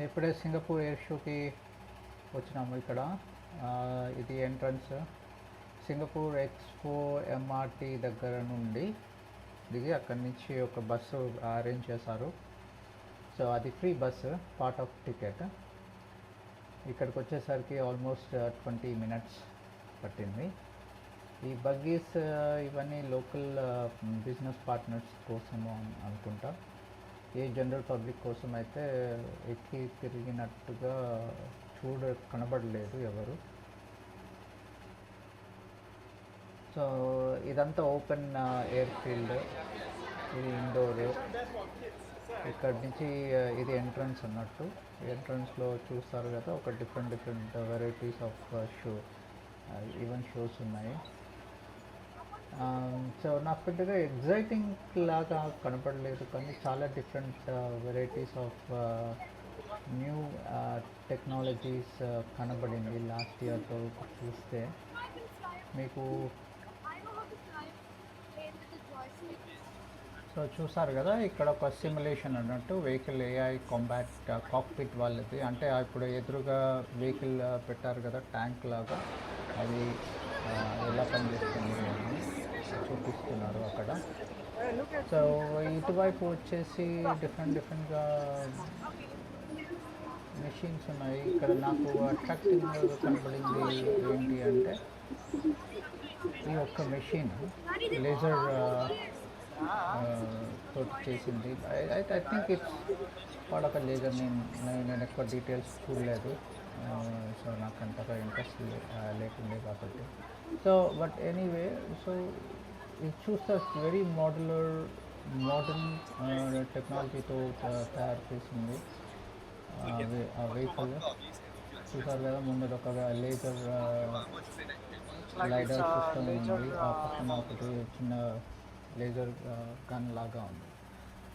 ఇప్పుడే Singapore air షోకి వచ్చినాము. ఇక్కడ ఇది ఎంట్రన్స్. సింగపూర్ ఎక్స్పో ఎంఆర్టీ దగ్గర నుండి దిగి అక్కడి నుంచి ఒక బస్సు అరేంజ్ చేశారు. సో అది free bus, part of ticket. ఇక్కడికి వచ్చేసరికి ఆల్మోస్ట్ 20 minutes పట్టింది. ఈ బగ్గీస్ ఇవన్నీ లోకల్ బిజినెస్ పార్ట్నర్స్ కోసము అనుకుంటా. ఏ జనరల్ పబ్లిక్ కోసం అయితే ఎక్కి తిరిగినట్టుగా కనబడలేదు ఎవరు. సో ఇదంతా ఓపెన్ ఎయిర్ ఫీల్డ్, ఇది ఇండోర్. ఇక్కడ నుంచి ఇది ఎంట్రన్స్ అన్నట్టు. ఎంట్రన్స్లో చూస్తారు కదా, ఒక different varieties of event shows ఉన్నాయి. సో నాకు పెద్దగా ఎగ్జైటింగ్ లాగా కనపడలేదు, కానీ చాలా different varieties of new technologies కనబడింది లాస్ట్ ఇయర్తో చూస్తే. మీకు సో చూసారు కదా, ఇక్కడ ఒక సిమ్యులేషన్ అన్నట్టు వెహికల్ ఏఐ కాంబాట్ కాక్పిట్ వాళ్ళది. అంటే ఇప్పుడు ఎదురుగా వెహికల్ పెట్టారు కదా ట్యాంక్ లాగా, అది ఎలా పనిచేస్తుంది అని చూపిస్తున్నారు అక్కడ. సో ఇటువైపు వచ్చేసి డిఫరెంట్గా మెషిన్స్ ఉన్నాయి. ఇక్కడ నాకు అట్రాక్టివ్గా కనబడింది ఏంటి అంటే, ఈ ఒక్క మెషిన్ లేజర్ తోటి చేసింది. ఐ థింక్ ఇట్స్ వాడొక లేజర్. నేను ఎక్కువ డీటెయిల్స్ చూడలేదు, సో నాకు అంతగా ఇంట్రెస్ట్ లేకుండే కాబట్టి. సో బట్ ఎనీవే, సో ఇది చూస్తే వెరీ మోడర్న్ టెక్నాలజీతో తయారు చేసింది ఆ వెహికల్. చూసారు కదా, ముందర ఒక లేజర్ లైడర్ సిస్టమ్ ఉంది, ఆ పక్కన ఒకటి చిన్న లేజర్ గన్ లాగా ఉంది.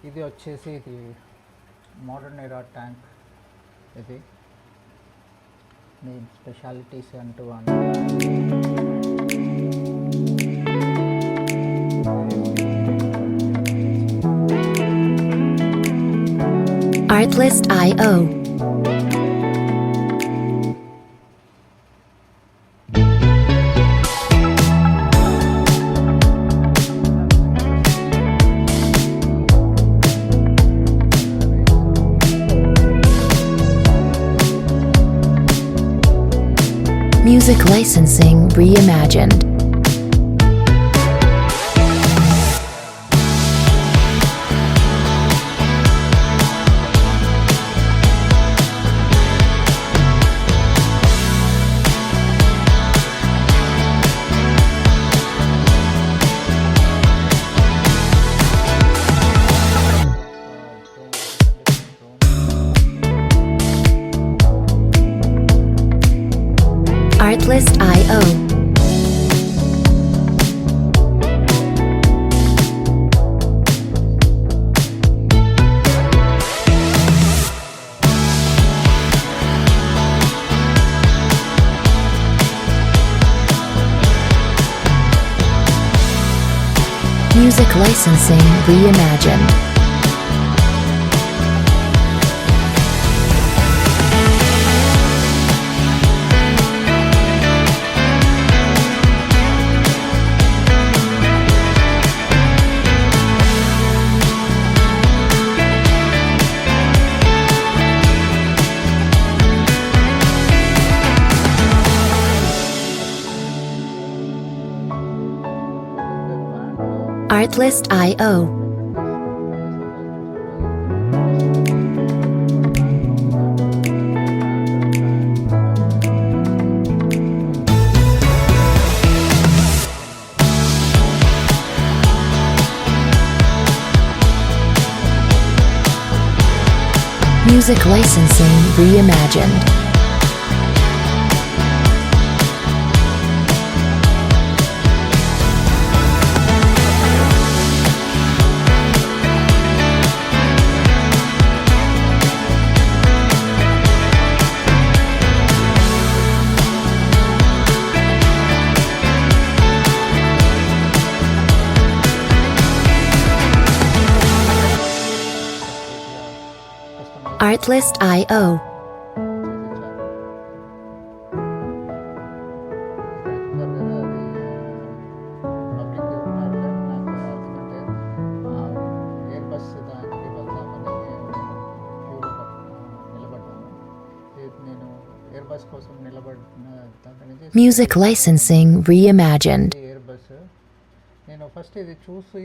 ఇది వచ్చేసి ఇది మోడర్న్ ఎరా ట్యాంక్. ఇది మెయిన్ స్పెషాలిటీస్ అంటూ Artlist.io. Music licensing reimagined. Artlist.io. Music licensing reimagined. Artlist.io. Music licensing reimagined. Artlist.io. Air bus దానికి వెళ్దామని క్యూలో నిలబడ్డాను. నేను ఎయిర్ బస్ కోసం నిలబడిన దాని నుంచి Music licensing reimagined. Air bus నేను ఫస్ట్ ఇది చూసి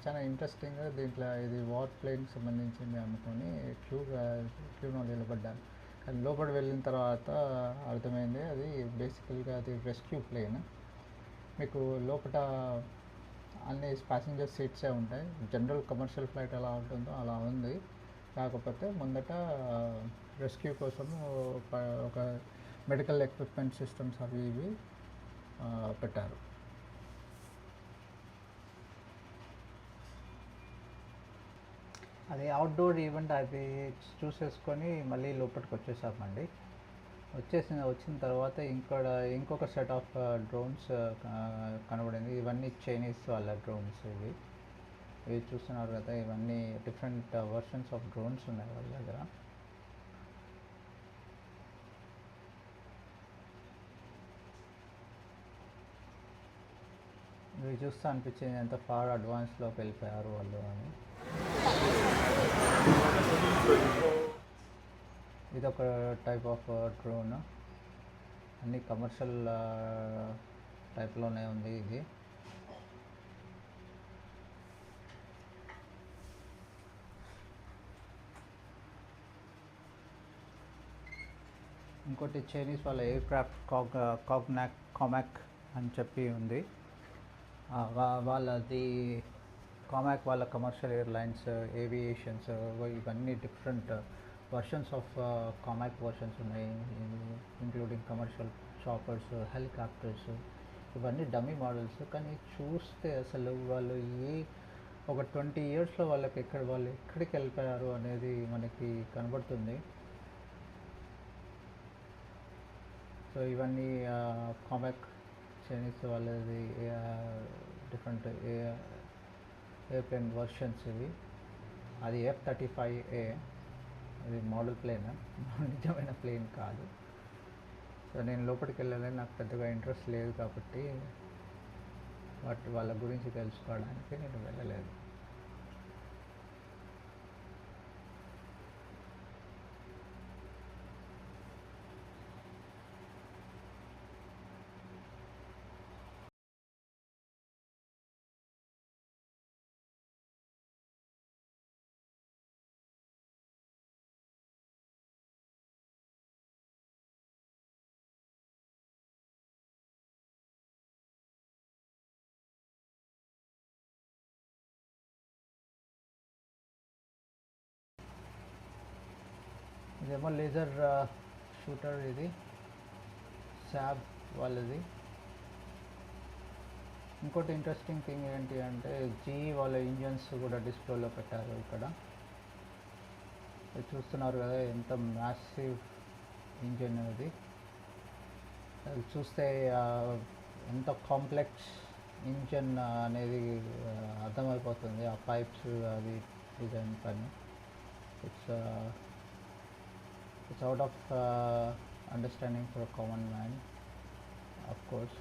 చాలా ఇంట్రెస్టింగ్గా దీంట్లో ఇది వార్ ప్లేన్కి సంబంధించింది అనుకొని క్యూలో నిలబడ్డాను. కానీ లోపల వెళ్ళిన తర్వాత అర్థమైంది అది బేసికల్గా అది రెస్క్యూ ప్లేన్. మీకు లోపల అన్ని ప్యాసింజర్ సీట్సే ఉంటాయి. జనరల్ కమర్షియల్ ఫ్లైట్ ఎలా ఉంటుందో అలా ఉంది. కాకపోతే ముందట రెస్క్యూ కోసం ఒక మెడికల్ ఎక్విప్మెంట్ సిస్టమ్స్ అవి ఇవి పెట్టారు. అది అవుట్డోర్ ఈవెంట్. అది చూసేసుకొని మళ్ళీ లోపలికి వచ్చేసామండి. వచ్చిన తర్వాత ఇంకొక సెట్ ఆఫ్ డ్రోన్స్ కనబడింది. ఇవన్నీ చైనీస్ వాళ్ళ డ్రోన్స్. ఇవి చూస్తున్నారు కదా, ఇవన్నీ డిఫరెంట్ వర్షన్స్ ఆఫ్ డ్రోన్స్ ఉన్నాయి వాళ్ళ దగ్గర. ఇవి చూస్తూ అనిపించింది ఎంత ఫార్ అడ్వాన్స్లోకి వెళ్ళిపోయారు వాళ్ళు అని. ఇదొక టైప్ ఆఫ్ డ్రోన్. అన్ని కమర్షియల్ టైప్లోనే ఉంది ఇది. ఇంకోటి చైనీస్ వాళ్ళ ఎయిర్ క్రాఫ్ట్ కామాక్ అని చెప్పి ఉంది. వాళ్ళది కామాక్ వాళ్ళ కమర్షియల్ ఎయిర్లైన్స్, ఏవియేషన్స్, ఇవన్నీ డిఫరెంట్ వర్షన్స్ ఆఫ్ కామాక్ వర్షన్స్ ఉన్నాయి. ఇంక్లూడింగ్ కమర్షియల్ చాపర్స్, హెలికాప్టర్స్, ఇవన్నీ డమ్మీ మోడల్స్. కానీ చూస్తే అసలు వాళ్ళు ఒక 20 yearsలో వాళ్ళు ఎక్కడికి వెళ్ళిపోయారు అనేది మనకి కనబడుతుంది. సో ఇవన్నీ కామాక్ చైనీస్ వాళ్ళది డిఫరెంట్ ఎయిర్ప్లేన్ వర్షన్స్ ఇవి. అది F-35A. ఇది మోడల్ ప్లేన్, నిజమైన ప్లేన్ కాదు. సో నేను లోపలికి వెళ్ళాలని నాకు పెద్దగా ఇంట్రెస్ట్ లేదు కాబట్టి వాళ్ళ గురించి తెలుసుకోవడానికి నేను వెళ్ళలేదు. ఇదేమో లేజర్ షూటర్. ఇది శాబ్ వాళ్ళది. ఇంకోటి ఇంట్రెస్టింగ్ థింగ్ ఏంటి అంటే వాళ్ళ ఇంజన్స్ కూడా డిస్ప్లేలో పెట్టారు ఇక్కడ. చూస్తున్నారు కదా ఎంత మ్యాసివ్ ఇంజన్ అది. అది చూస్తే ఎంత కాంప్లెక్స్ ఇంజన్ అనేది అర్థమైపోతుంది ఆ పైప్స్ అవి డిజైన్ పని. It's out of understanding for a common man, of course.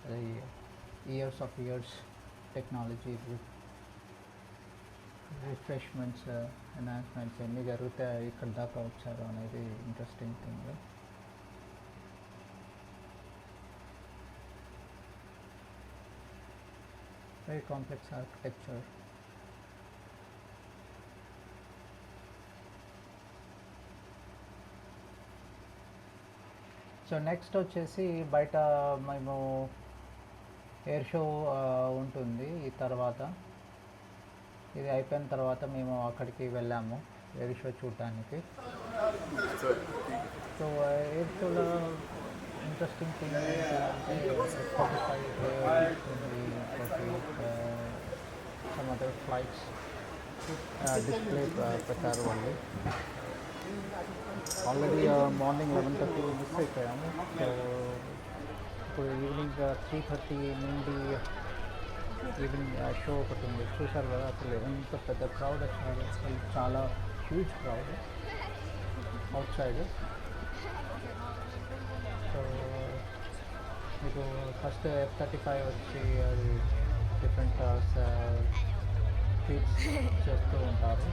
The years technology refreshments, enhancements అన్నీ జరుగుతాయి. ఇక్కడ దాకా వచ్చారు అనేది interesting thing. Very complex architecture. So next వచ్చేసి బయట మేము ఎయిర్ షో ఉంటుంది. ఈ తర్వాత ఇది అయిపోయిన తర్వాత మేము అక్కడికి వెళ్ళాము ఎయిర్ షో చూడటానికి. సో ఎయిర్ షోలో ఇంట్రెస్టింగ్ థింగ్ ఏంటంటే సమ్ అదర్ ఫ్లైట్స్ డిస్ప్లే పెట్టారు వాళ్ళు. ఆల్రెడీ మార్నింగ్ 11:30 మిస్ అయిపోయాము. సో ఇప్పుడు ఈవినింగ్ 3:30 నుండి ఈవినింగ్ షో ఒకటి ఉంది, చూసారు కదా అసలు ఎంత పెద్ద క్రౌడ్ వచ్చారు, అసలు చాలా huge crowd out side. So మీకు ఫస్ట్ F-35 వచ్చి అది డిఫరెంట్ ఫీట్స్ చేస్తూ ఉంటారు.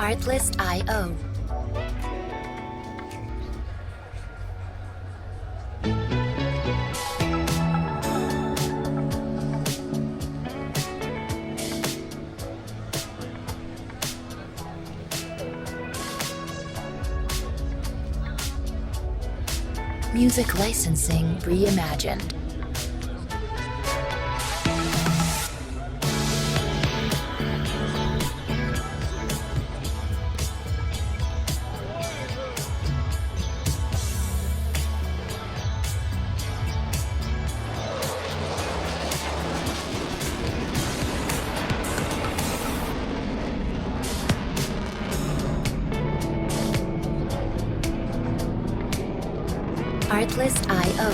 Artlist.io. Music licensing reimagined. Artlist.io.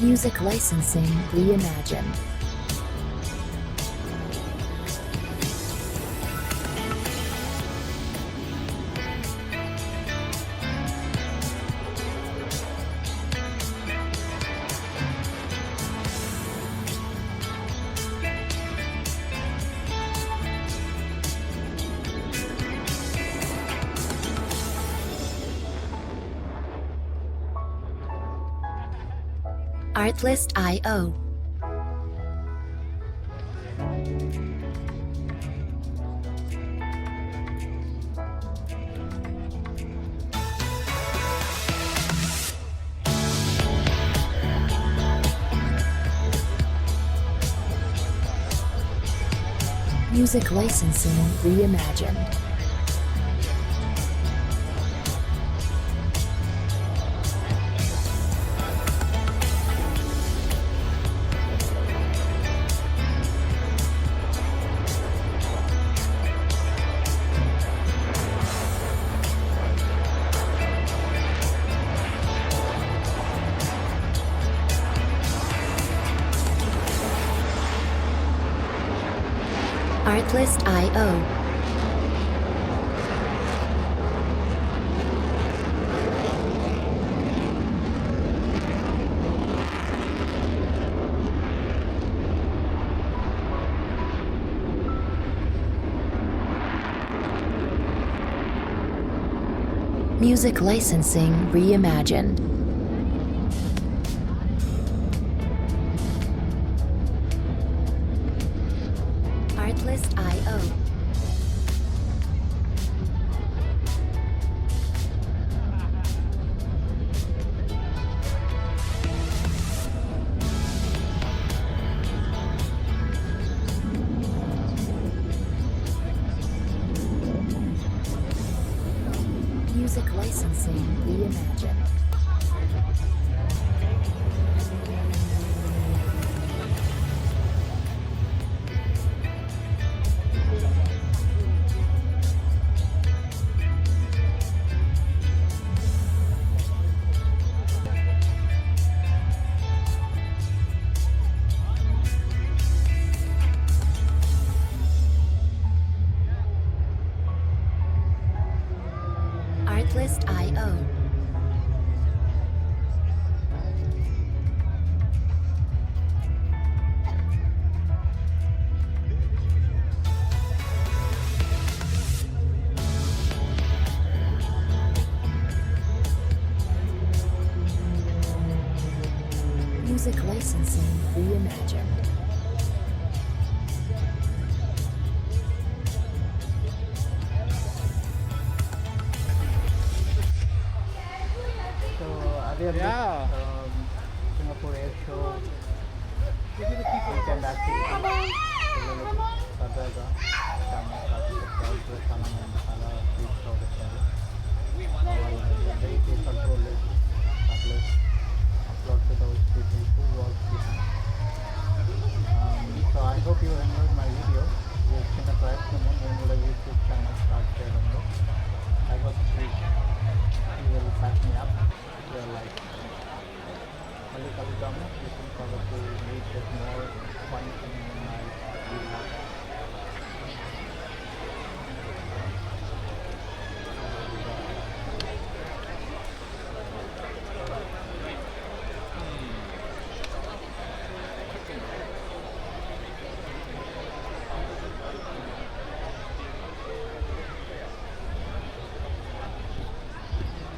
Music licensing reimagined. Artlist.io. Music licensing reimagined. Artlist.io. Music licensing reimagined. Artlist.io. Music licensing reimagined. Artlist.io. Music licensing reimagined. So అదే Singapore air show weekend activity పిల్లలకి సరదాగా కానీ కాకపోతే crowd కూడా చాలా మంది చాలా పీస్గా వచ్చారు.